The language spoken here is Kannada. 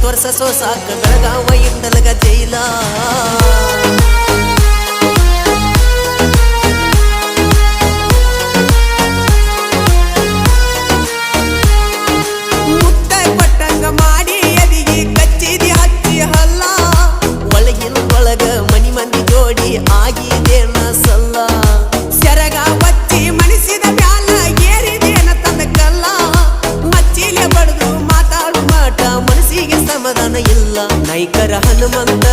ವರ್ಷ ಸೋಸಾಕ ಬೆಳಗಾವ ಇಂದಲಗ ಜೈಲ ಮುತ್ತಾಯ್ ಪಟ್ಟಂಗ ಮಾಡಿ ಎದಿಗೆ ಕಚ್ಚಿದಿ ಹಚ್ಚಿ ಹಲ್ಲ ಒಳಗಿನೊಳಗ ಮನಿ ಮಂದಿ ಜೋಡಿ ಆಗಿದೇನ ಸಲ್ಲ ಸೆರಗ ಬಚ್ಚಿ ಮನಿಸಿದ ಮ್ಯಾಲ ಏರಿದೇನ ತಂದ ಕಲ್ಲ ಮಚ್ಚಿಲೆ ಬಡದು ಮಾತಾಡು ಮಾಟ ಮನಸ್ಸಿಗೆ ಸಮಾಧಾನ ಇಲ್ಲ ನೈಕರ ಹನುಮಂತ